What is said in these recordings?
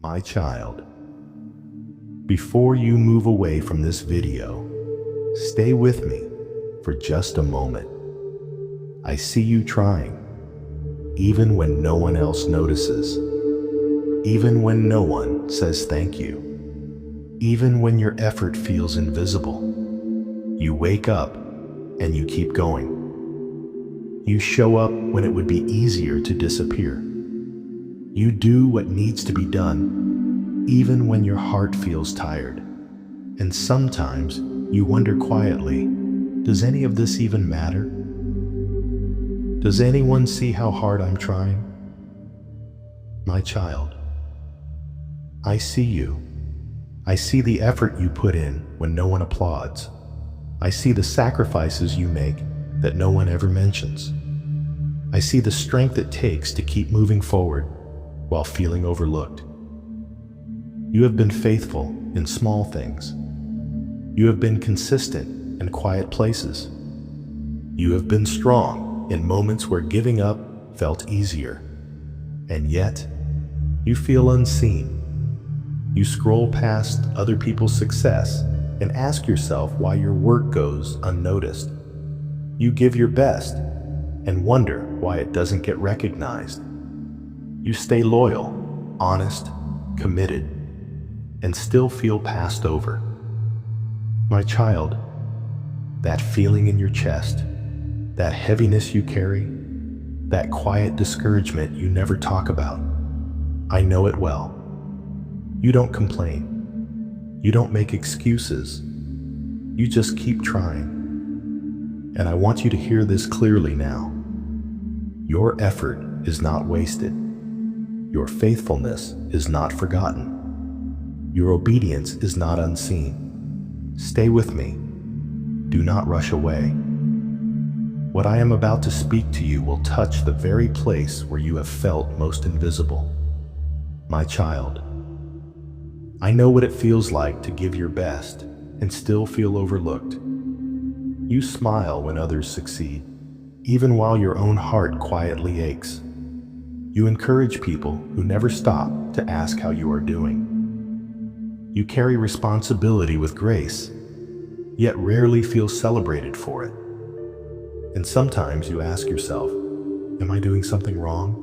My child, before you move away from this video, stay with me for just a moment. I see you trying, even when no one else notices, even when no one says thank you, even when your effort feels invisible. You wake up and you keep going. You show up when it would be easier to disappear. You do what needs to be done, even when your heart feels tired. And sometimes you wonder quietly, does any of this even matter? Does anyone see how hard I'm trying? My child, I see you. I see the effort you put in when no one applauds. I see the sacrifices you make that no one ever mentions. I see the strength it takes to keep moving forward while feeling overlooked. You have been faithful in small things. You have been consistent in quiet places. You have been strong in moments where giving up felt easier. And yet, you feel unseen. You scroll past other people's success and ask yourself why your work goes unnoticed. You give your best and wonder why it doesn't get recognized. You stay loyal, honest, committed, and still feel passed over. My child, that feeling in your chest, that heaviness you carry, that quiet discouragement you never talk about, I know it well. You don't complain. You don't make excuses. You just keep trying. And I want you to hear this clearly now. Your effort is not wasted. Your faithfulness is not forgotten. Your obedience is not unseen. Stay with me. Do not rush away. What I am about to speak to you will touch the very place where you have felt most invisible. My child, I know what it feels like to give your best and still feel overlooked. You smile when others succeed, even while your own heart quietly aches. You encourage people who never stop to ask how you are doing. You carry responsibility with grace, yet rarely feel celebrated for it. And sometimes you ask yourself, am I doing something wrong?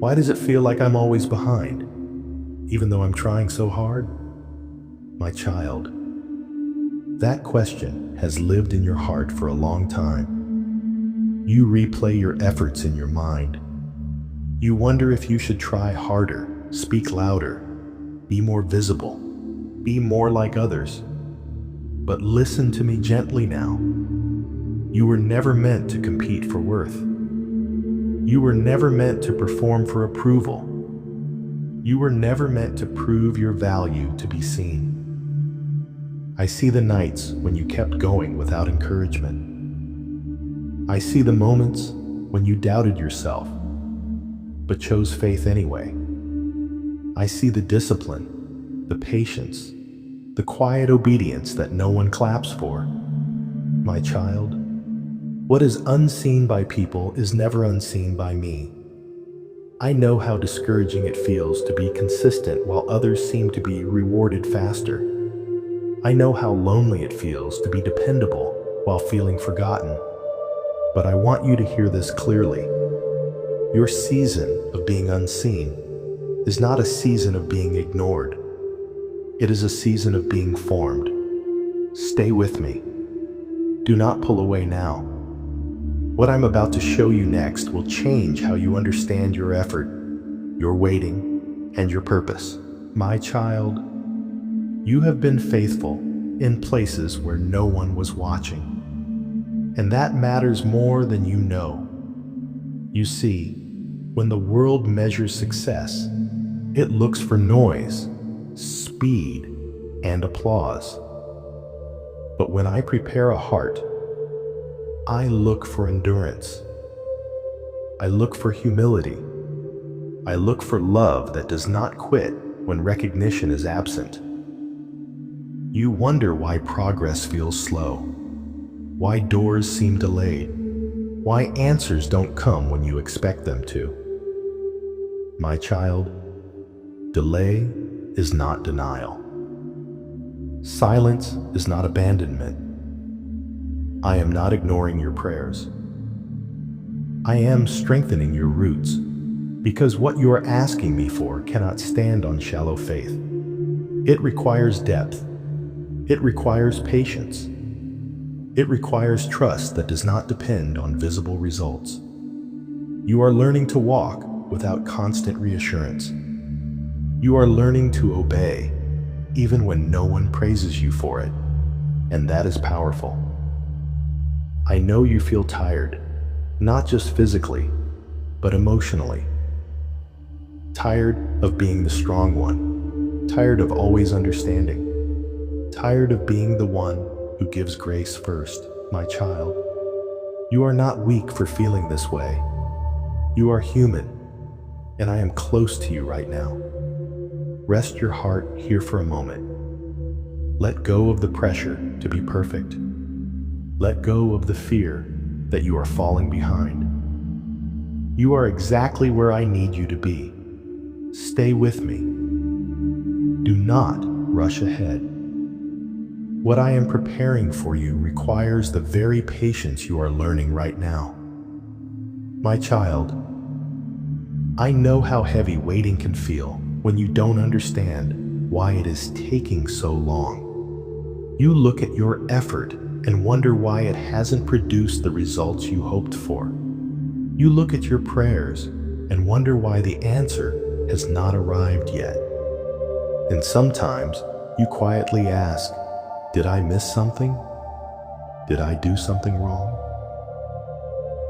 Why does it feel like I'm always behind, even though I'm trying so hard? My child, that question has lived in your heart for a long time. You replay your efforts in your mind. You wonder if you should try harder, speak louder, be more visible, be more like others. But listen to me gently now. You were never meant to compete for worth. You were never meant to perform for approval. You were never meant to prove your value to be seen. I see the nights when you kept going without encouragement. I see the moments when you doubted yourself, but chose faith anyway. I see the discipline, the patience, the quiet obedience that no one claps for. My child, what is unseen by people is never unseen by me. I know how discouraging it feels to be consistent while others seem to be rewarded faster. I know how lonely it feels to be dependable while feeling forgotten. But I want you to hear this clearly. Your season of being unseen is not a season of being ignored. It is a season of being formed. Stay with me. Do not pull away now. What I'm about to show you next will change how you understand your effort, your waiting, and your purpose. My child, you have been faithful in places where no one was watching. And that matters more than you know. You see, when the world measures success, it looks for noise, speed, and applause. But when I prepare a heart, I look for endurance. I look for humility. I look for love that does not quit when recognition is absent. You wonder why progress feels slow, why doors seem delayed, why answers don't come when you expect them to. My child, Delay is not denial. Silence is not abandonment. I am not ignoring your prayers. I am strengthening your roots, because what you are asking me for cannot stand on shallow faith. It requires depth. It requires patience. It requires trust that does not depend on visible results. You are learning to walk without constant reassurance. You are learning to obey, even when no one praises you for it, and that is powerful. I know you feel tired, not just physically, but emotionally. Tired of being the strong one, tired of always understanding, tired of being the one who gives grace first, my child. You are not weak for feeling this way. You are human, and I am close to you right now. Rest your heart here for a moment. Let go of the pressure to be perfect. Let go of the fear that you are falling behind. You are exactly where I need you to be. Stay with me. Do not rush ahead. What I am preparing for you requires the very patience you are learning right now. My child, I know how heavy waiting can feel when you don't understand why it is taking so long. You look at your effort and wonder why it hasn't produced the results you hoped for. You look at your prayers and wonder why the answer has not arrived yet. And sometimes you quietly ask, did I miss something? Did I do something wrong?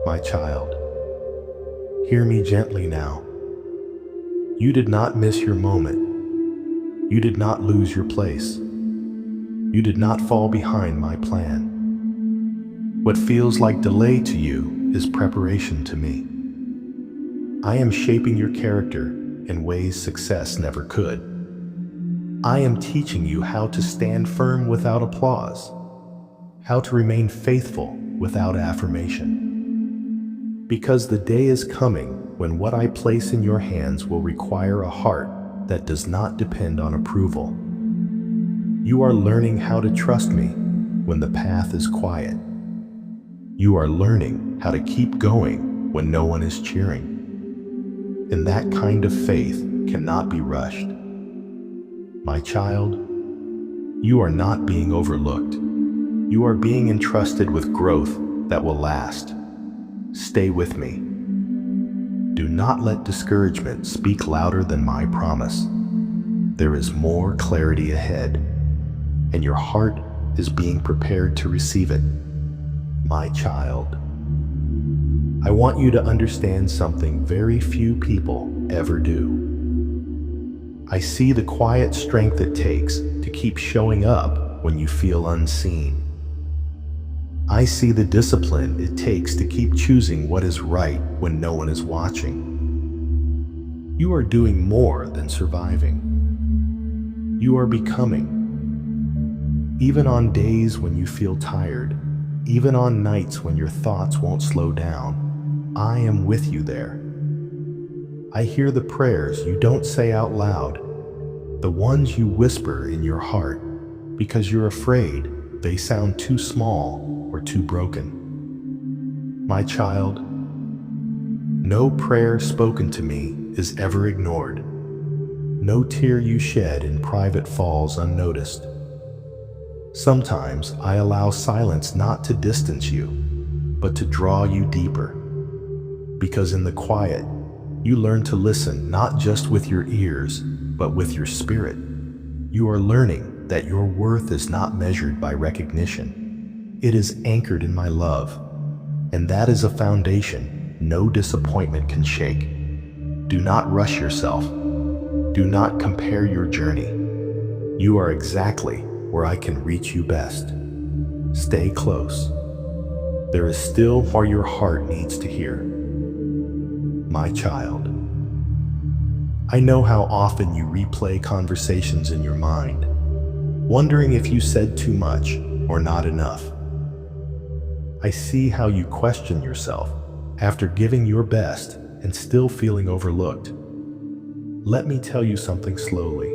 My child, hear me gently now. You did not miss your moment. You did not lose your place. You did not fall behind my plan. What feels like delay to you is preparation to me. I am shaping your character in ways success never could. I am teaching you how to stand firm without applause, how to remain faithful without affirmation. Because the day is coming when what I place in your hands will require a heart that does not depend on approval. You are learning how to trust me when the path is quiet. You are learning how to keep going when no one is cheering. And that kind of faith cannot be rushed. My child, you are not being overlooked. You are being entrusted with growth that will last. Stay with me. Do not let discouragement speak louder than my promise. There is more clarity ahead, and your heart is being prepared to receive it. My child, I want you to understand something very few people ever do. I see the quiet strength it takes to keep showing up when you feel unseen. I see the discipline it takes to keep choosing what is right when no one is watching. You are doing more than surviving. You are becoming. Even on days when you feel tired, even on nights when your thoughts won't slow down, I am with you there. I hear the prayers you don't say out loud, the ones you whisper in your heart because you're afraid they sound too small or too broken. My child, no prayer spoken to me is ever ignored. No tear you shed in private falls unnoticed. Sometimes I allow silence not to distance you, but to draw you deeper. Because in the quiet, you learn to listen not just with your ears, but with your spirit. You are learning that your worth is not measured by recognition. It is anchored in my love, and that is a foundation no disappointment can shake. Do not rush yourself. Do not compare your journey. You are exactly where I can reach you best. Stay close. There is still more your heart needs to hear. My child, I know how often you replay conversations in your mind, wondering if you said too much or not enough. I see how you question yourself after giving your best and still feeling overlooked. let me tell you something slowly.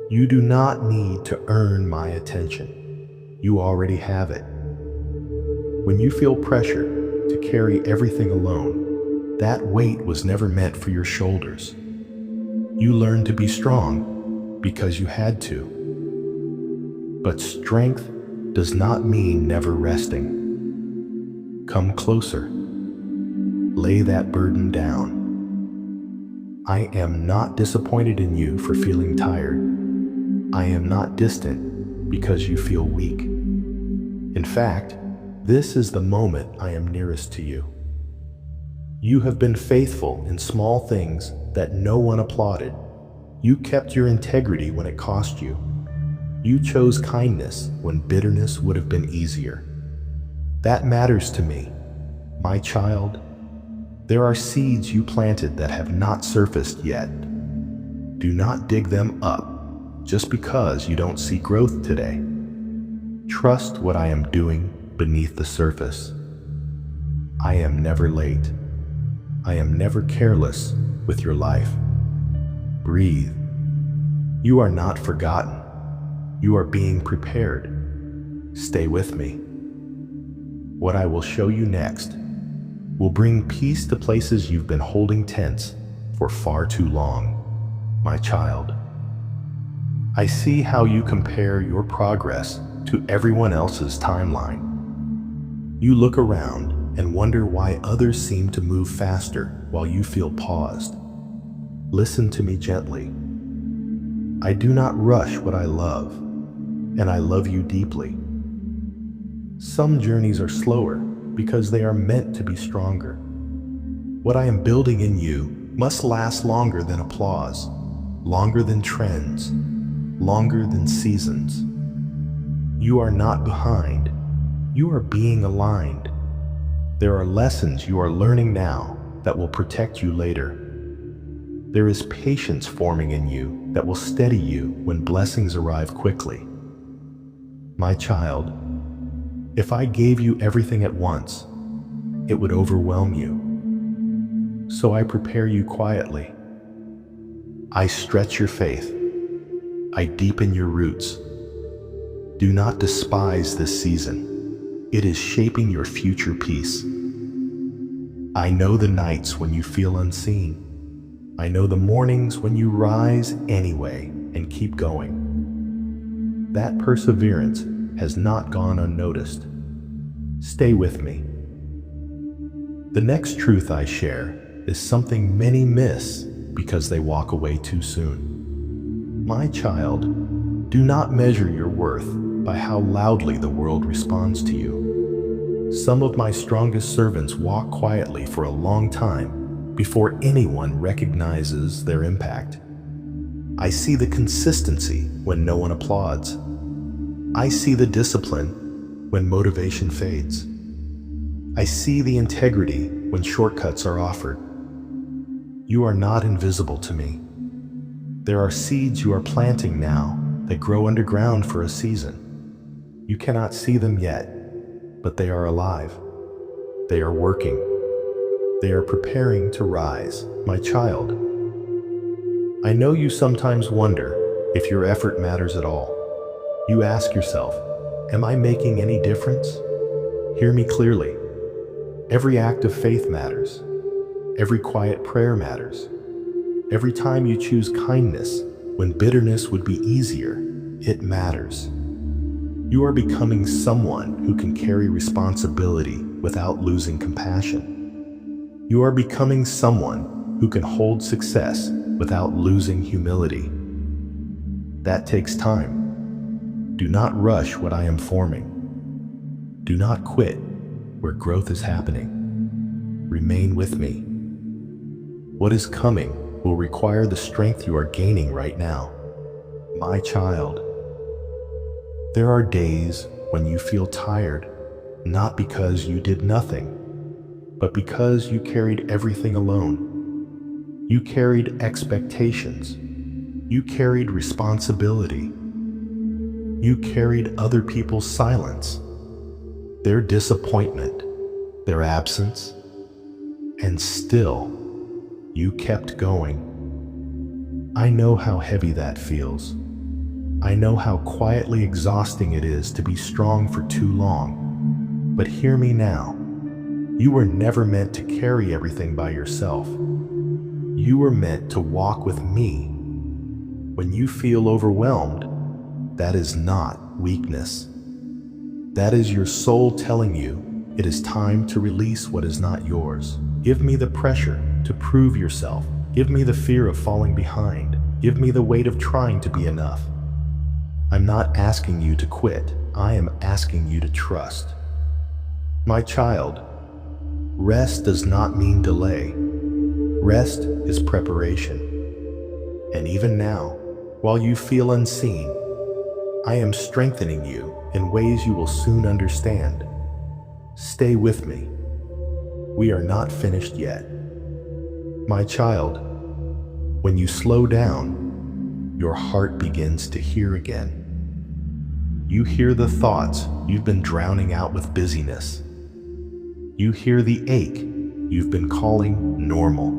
You do not need to earn my attention. You already have it. When you feel pressure to carry everything alone, that weight was never meant for your shoulders. You learned to be strong because you had to. But strength does not mean never resting. Come closer. Lay that burden down. I am not disappointed in you for feeling tired. I am not distant because you feel weak. In fact, this is the moment I am nearest to you. You have been faithful in small things that no one applauded. You kept your integrity when it cost you. You chose kindness when bitterness would have been easier. That matters to me, my child. There are seeds you planted that have not surfaced yet. Do not dig them up just because you don't see growth today. Trust what I am doing beneath the surface. I am never late. I am never careless with your life. Breathe. You are not forgotten. You are being prepared. Stay with me. What I will show you next will bring peace to places you've been holding tense for far too long, my child. I see how you compare your progress to everyone else's timeline. You look around and wonder why others seem to move faster while you feel paused. Listen to me gently. I do not rush what I love, and I love you deeply. Some journeys are slower because they are meant to be stronger. What I am building in you must last longer than applause, longer than trends, longer than seasons. You are not behind. You are being aligned. There are lessons you are learning now that will protect you later. There is patience forming in you that will steady you when blessings arrive quickly. My child, if I gave you everything at once, it would overwhelm you. So I prepare you quietly. I stretch your faith. I deepen your roots. Do not despise this season. It is shaping your future peace. I know the nights when you feel unseen. I know the mornings when you rise anyway and keep going. That perseverance has not gone unnoticed. Stay with me. The next truth I share is something many miss because they walk away too soon. My child, do not measure your worth by how loudly the world responds to you. Some of my strongest servants walk quietly for a long time before anyone recognizes their impact. I see the consistency when no one applauds. I see the discipline when motivation fades. I see the integrity when shortcuts are offered. You are not invisible to me. There are seeds you are planting now that grow underground for a season. You cannot see them yet, but they are alive. They are working. They are preparing to rise, my child. I know you sometimes wonder if your effort matters at all. You ask yourself, am I making any difference? Hear me clearly. Every act of faith matters. Every quiet prayer matters. Every time you choose kindness when bitterness would be easier, it matters. You are becoming someone who can carry responsibility without losing compassion. You are becoming someone who can hold success without losing humility. That takes time. Do not rush what I am forming. Do not quit where growth is happening. Remain with me. What is coming will require the strength you are gaining right now. My child, there are days when you feel tired, not because you did nothing, but because you carried everything alone. You carried expectations. You carried responsibility. You carried other people's silence, their disappointment, their absence, and still you kept going. I know how heavy that feels. I know how quietly exhausting it is to be strong for too long. But hear me now. You were never meant to carry everything by yourself. You were meant to walk with me. When you feel overwhelmed, that is not weakness. That is your soul telling you it is time to release what is not yours. Give me the pressure to prove yourself. Give me the fear of falling behind. Give me the weight of trying to be enough. I'm not asking you to quit. I am asking you to trust. My child, rest does not mean delay. Rest is preparation. And even now, while you feel unseen, I am strengthening you in ways you will soon understand. Stay with me. We are not finished yet. My child, when you slow down, your heart begins to hear again. You hear the thoughts you've been drowning out with busyness. You hear the ache you've been calling normal.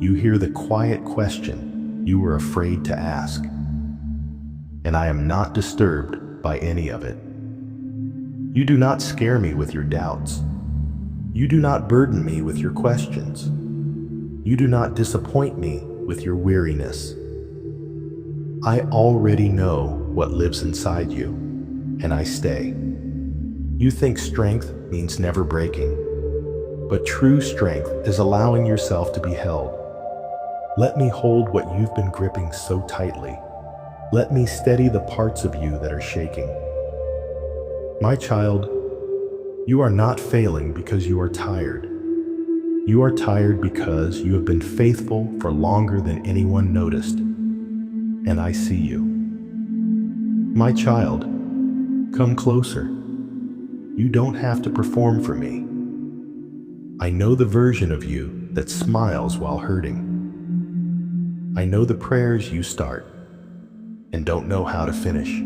You hear the quiet question you were afraid to ask. And I am not disturbed by any of it. You do not scare me with your doubts. You do not burden me with your questions. You do not disappoint me with your weariness. I already know what lives inside you, and I stay. You think strength means never breaking, but true strength is allowing yourself to be held. Let me hold what you've been gripping so tightly. Let me steady the parts of you that are shaking. My child, you are not failing because you are tired. You are tired because you have been faithful for longer than anyone noticed. And I see you. My child, come closer. You don't have to perform for me. I know the version of you that smiles while hurting. I know the prayers you start and don't know how to finish.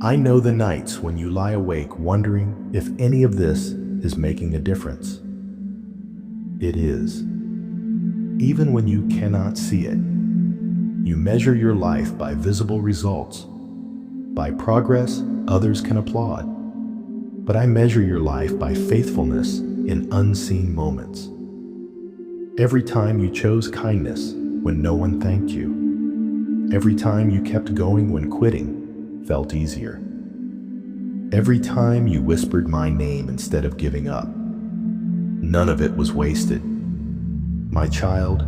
I know the nights when you lie awake wondering if any of this is making a difference. It is. Even when you cannot see it, you measure your life by visible results. By progress, others can applaud. But I measure your life by faithfulness in unseen moments. Every time you chose kindness when no one thanked you. Every time you kept going when quitting felt easier. Every time you whispered my name instead of giving up. None of it was wasted. My child,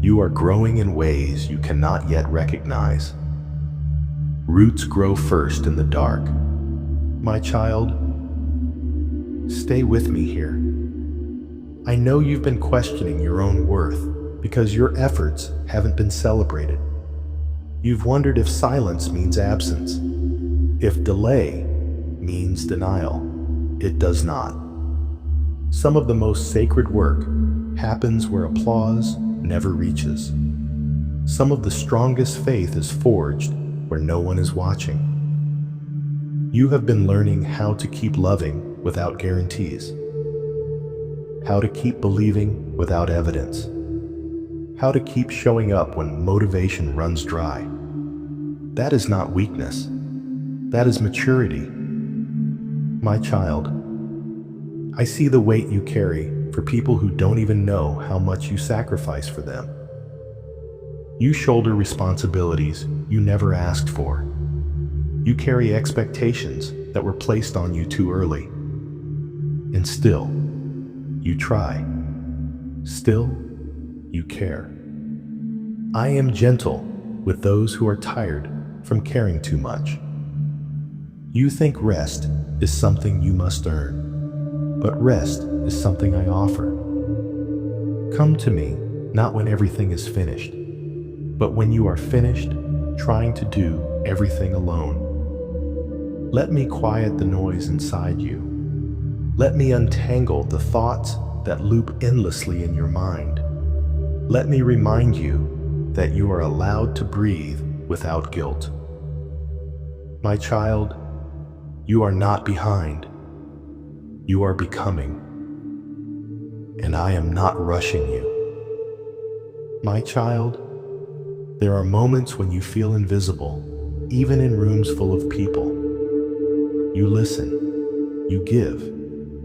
you are growing in ways you cannot yet recognize. Roots grow first in the dark. My child, stay with me here. I know you've been questioning your own worth because your efforts haven't been celebrated. You've wondered if silence means absence, if delay means denial. It does not. Some of the most sacred work happens where applause never reaches. Some of the strongest faith is forged where no one is watching. You have been learning how to keep loving without guarantees, how to keep believing without evidence, how to keep showing up when motivation runs dry. That is not weakness. That is maturity. My child, I see the weight you carry for people who don't even know how much you sacrifice for them. You shoulder responsibilities you never asked for. You carry expectations that were placed on you too early. And still, you try. Still, you care. I am gentle with those who are tired from caring too much. You think rest is something you must earn, but rest is something I offer. Come to me, not when everything is finished, but when you are finished trying to do everything alone. Let me quiet the noise inside you. Let me untangle the thoughts that loop endlessly in your mind. Let me remind you that you are allowed to breathe without guilt. My child, you are not behind. You are becoming. And I am not rushing you. My child, There are moments when you feel invisible, even in rooms full of people. You listen, you give,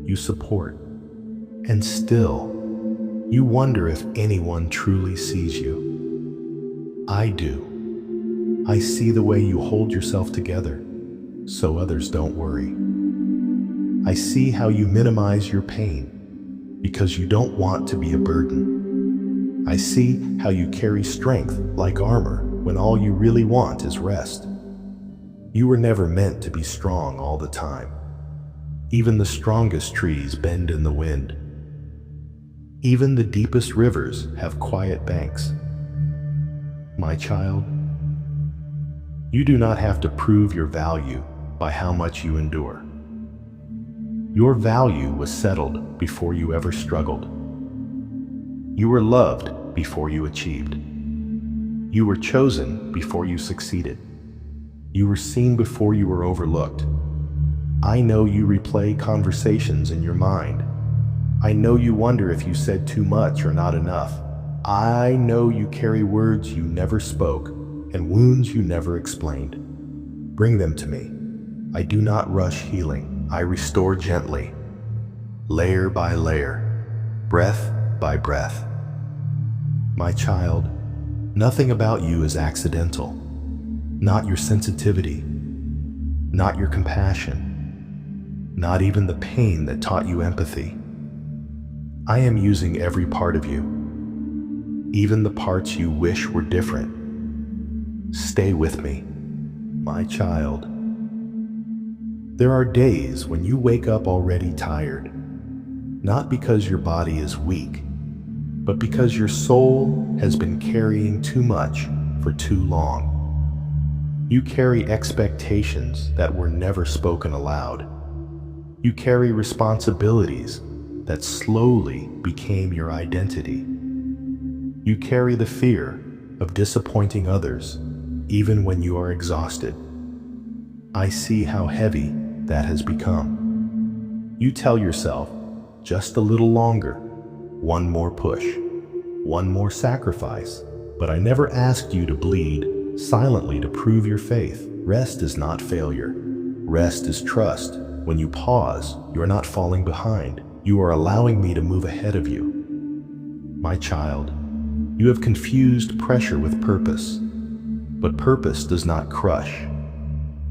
you support, and still, you wonder if anyone truly sees you. I do. I see the way you hold yourself together, so others don't worry. I see how you minimize your pain, because you don't want to be a burden. I see how you carry strength like armor when all you really want is rest. You were never meant to be strong all the time. Even the strongest trees bend in the wind. Even the deepest rivers have quiet banks. My child, you do not have to prove your value by how much you endure. Your value was settled before you ever struggled. You were loved before you achieved. You were chosen before you succeeded. You were seen before you were overlooked. I know you replay conversations in your mind. I know you wonder if you said too much or not enough. I know you carry words you never spoke and wounds you never explained. Bring them to me. I do not rush healing. I restore gently, layer by layer, breath by breath. My child, nothing about you is accidental. Not your sensitivity, not your compassion, not even the pain that taught you empathy. I am using every part of you, even the parts you wish were different. Stay with me, my child. There are days when you wake up already tired, not because your body is weak, but because your soul has been carrying too much for too long. You carry expectations that were never spoken aloud. You carry responsibilities that slowly became your identity. You carry the fear of disappointing others, even when you are exhausted. I see how heavy that has become. You tell yourself, just a little longer, one more push, one more sacrifice, but I never asked you to bleed silently to prove your faith. Rest is not failure. Rest is trust. When you pause, you are not falling behind. You are allowing me to move ahead of you. My child, you have confused pressure with purpose, but purpose does not crush.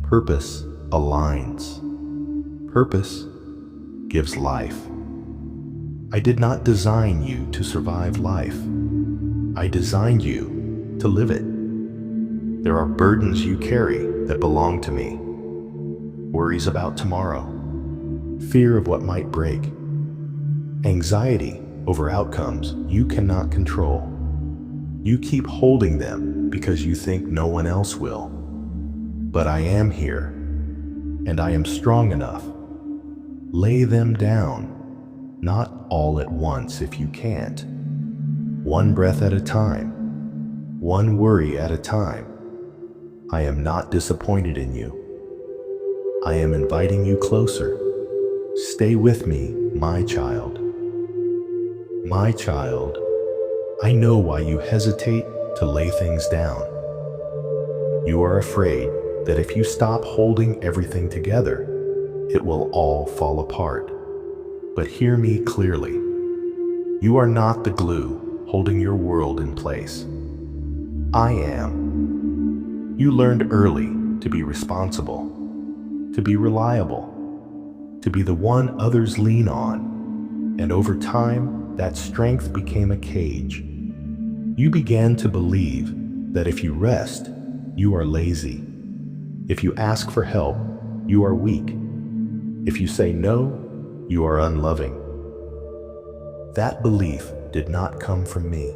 Purpose aligns. Purpose gives life. I did not design you to survive life. I designed you to live it. There are burdens you carry that belong to me. Worries about tomorrow, fear of what might break, anxiety over outcomes you cannot control. You keep holding them because you think no one else will. But I am here, and I am strong enough. Lay them down, not all at once if you can't. One breath at a time, one worry at a time. I am not disappointed in you. I am inviting you closer. Stay with me, my child. My child, I know why you hesitate to lay things down. You are afraid that if you stop holding everything together, it will all fall apart. But hear me clearly. You are not the glue holding your world in place. I am. You learned early to be responsible, to be reliable, to be the one others lean on, and over time, that strength became a cage. You began to believe that if you rest, you are lazy. If you ask for help, you are weak. If you say no, you are unloving. That belief did not come from me.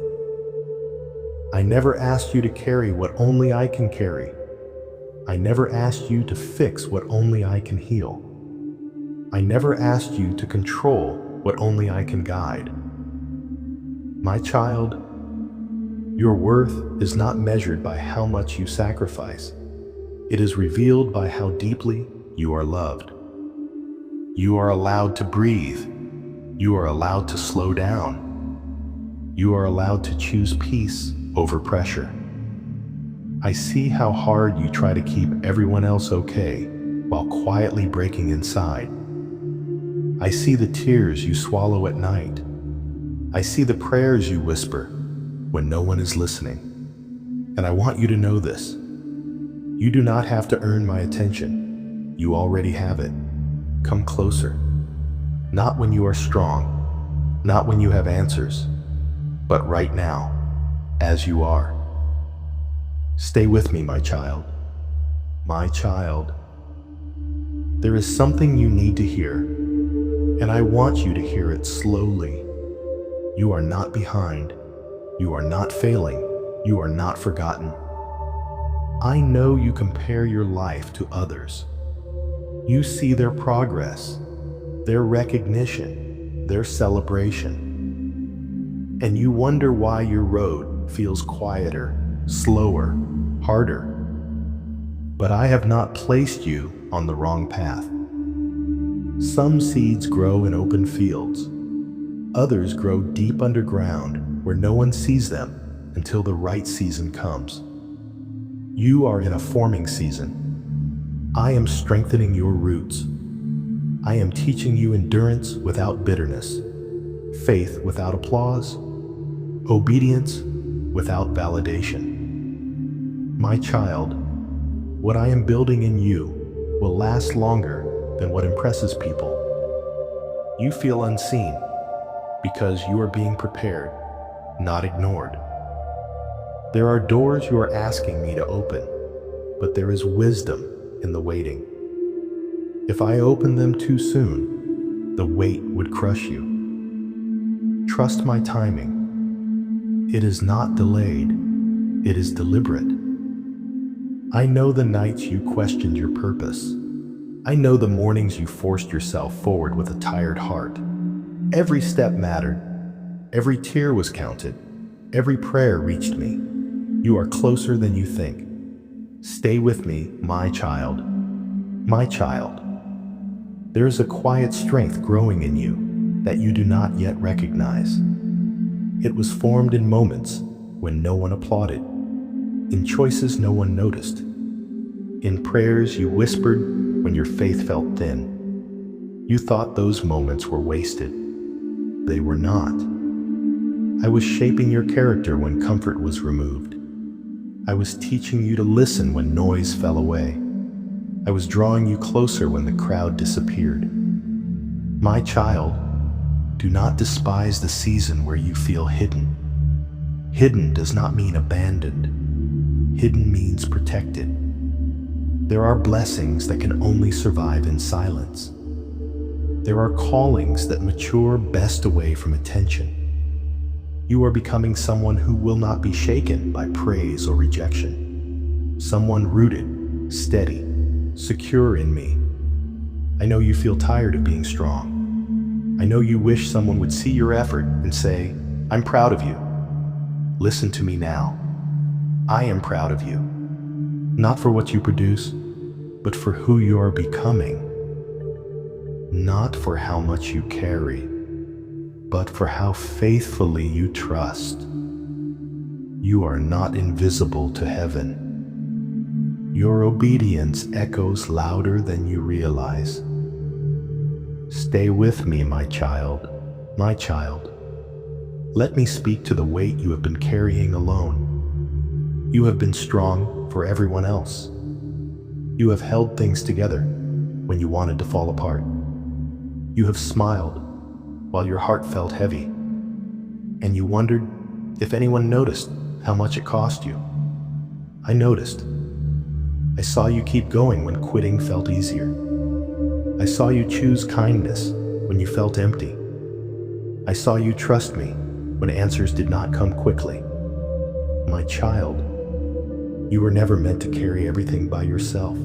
I never asked you to carry what only I can carry. I never asked you to fix what only I can heal. I never asked you to control what only I can guide. My child, your worth is not measured by how much you sacrifice. It is revealed by how deeply you are loved. You are allowed to breathe. You are allowed to slow down. You are allowed to choose peace over pressure. I see how hard you try to keep everyone else okay while quietly breaking inside. I see the tears you swallow at night. I see the prayers you whisper when no one is listening. And I want you to know this. You do not have to earn my attention. You already have it. Come closer. Not when you are strong, not when you have answers, but right now, as you are. Stay with me, my child. My child. There is something you need to hear, and I want you to hear it slowly. You are not behind. You are not failing. You are not forgotten. I know you compare your life to others. You see their progress, their recognition, their celebration. And you wonder why your road feels quieter, slower, harder. But I have not placed you on the wrong path. Some seeds grow in open fields. Others grow deep underground where no one sees them until the right season comes. You are in a forming season. I am strengthening your roots. I am teaching you endurance without bitterness, faith without applause, obedience without validation. My child, what I am building in you will last longer than what impresses people. You feel unseen because you are being prepared, not ignored. There are doors you are asking me to open, but there is wisdom in the waiting. If I open them too soon, the wait would crush you. Trust my timing. It is not delayed, it is deliberate. I know the nights you questioned your purpose. I know the mornings you forced yourself forward with a tired heart. Every step mattered. Every tear was counted. Every prayer reached me. You are closer than you think. Stay with me, my child. My child. There is a quiet strength growing in you that you do not yet recognize. It was formed in moments when no one applauded, in choices no one noticed, in prayers you whispered when your faith felt thin. You thought those moments were wasted. They were not. I was shaping your character when comfort was removed. I was teaching you to listen when noise fell away. I was drawing you closer when the crowd disappeared. My child, do not despise the season where you feel hidden. Hidden does not mean abandoned. Hidden means protected. There are blessings that can only survive in silence. There are callings that mature best away from attention. You are becoming someone who will not be shaken by praise or rejection. Someone rooted, steady, secure in me. I know you feel tired of being strong. I know you wish someone would see your effort and say, "I'm proud of you." Listen to me now. I am proud of you. Not for what you produce, but for who you are becoming. Not for how much you carry, but for how faithfully you trust. You are not invisible to heaven. Your obedience echoes louder than you realize. Stay with me, my child, my child. Let me speak to the weight you have been carrying alone. You have been strong for everyone else. You have held things together when you wanted to fall apart. You have smiled while your heart felt heavy, and you wondered if anyone noticed how much it cost you. I noticed. I saw you keep going when quitting felt easier. I saw you choose kindness when you felt empty. I saw you trust me when answers did not come quickly. My child, you were never meant to carry everything by yourself.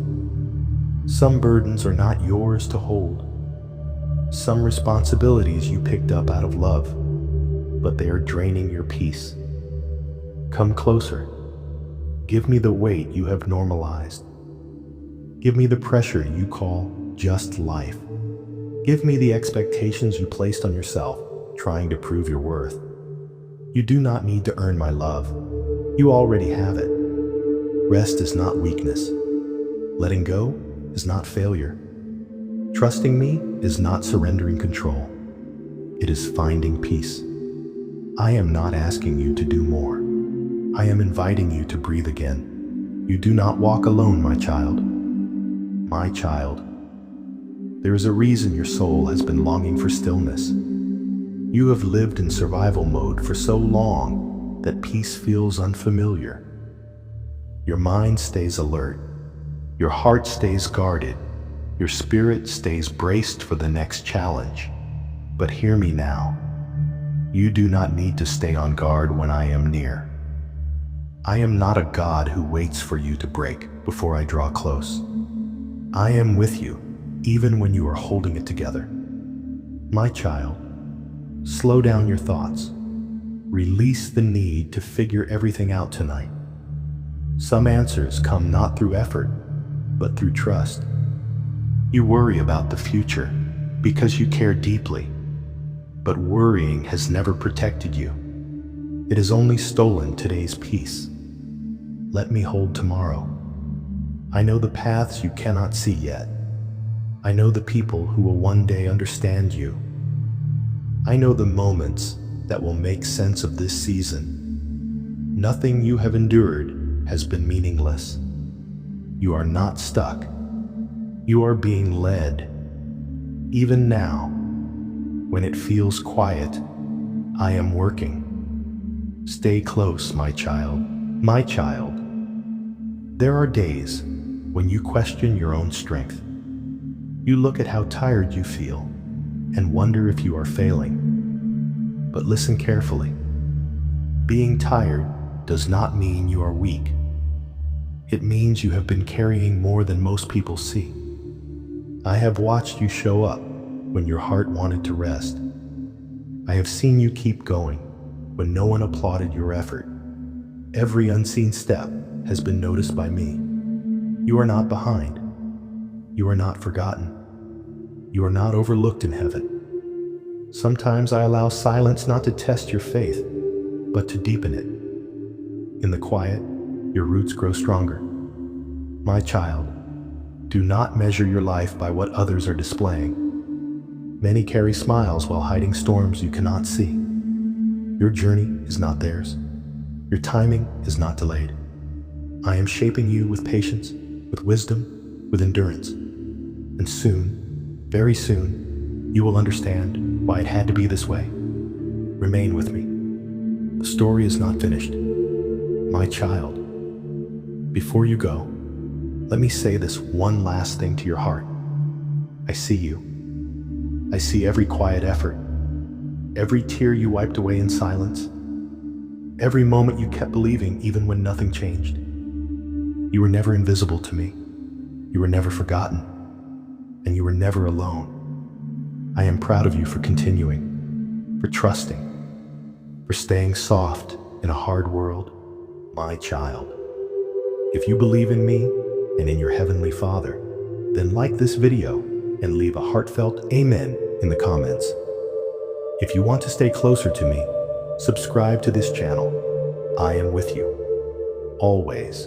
Some burdens are not yours to hold. Some responsibilities you picked up out of love, but they are draining your peace. Come closer. Give me the weight you have normalized. Give me the pressure you call just life. Give me the expectations you placed on yourself, trying to prove your worth. You do not need to earn my love. You already have it. Rest is not weakness. Letting go is not failure. Trusting me is not surrendering control. It is finding peace. I am not asking you to do more. I am inviting you to breathe again. You do not walk alone, my child. My child. There is a reason your soul has been longing for stillness. You have lived in survival mode for so long that peace feels unfamiliar. Your mind stays alert. Your heart stays guarded. Your spirit stays braced for the next challenge. But hear me now. You do not need to stay on guard when I am near. I am not a God who waits for you to break before I draw close. I am with you, even when you are holding it together. My child, slow down your thoughts. Release the need to figure everything out tonight. Some answers come not through effort, but through trust. You worry about the future because you care deeply, but worrying has never protected you. It has only stolen today's peace. Let me hold tomorrow. I know the paths you cannot see yet. I know the people who will one day understand you. I know the moments that will make sense of this season. Nothing you have endured has been meaningless. You are not stuck. You are being led. Even now, when it feels quiet, I am working. Stay close, my child. My child. There are days when you question your own strength. You look at how tired you feel and wonder if you are failing. But listen carefully. Being tired does not mean you are weak. It means you have been carrying more than most people see. I have watched you show up when your heart wanted to rest. I have seen you keep going when no one applauded your effort. Every unseen step has been noticed by me. You are not behind. You are not forgotten. You are not overlooked in heaven. Sometimes I allow silence not to test your faith, but to deepen it. In the quiet, your roots grow stronger. My child, do not measure your life by what others are displaying. Many carry smiles while hiding storms you cannot see. Your journey is not theirs. Your timing is not delayed. I am shaping you with patience, with wisdom, with endurance. And soon, very soon, you will understand why it had to be this way. Remain with me. The story is not finished. My child, before you go, let me say this one last thing to your heart. I see you. I see every quiet effort, every tear you wiped away in silence, every moment you kept believing even when nothing changed. You were never invisible to me. You were never forgotten. And you were never alone. I am proud of you for continuing, for trusting, for staying soft in a hard world, my child. If you believe in me and in your Heavenly Father, then like this video and leave a heartfelt amen in the comments. If you want to stay closer to me, subscribe to this channel. I am with you, always.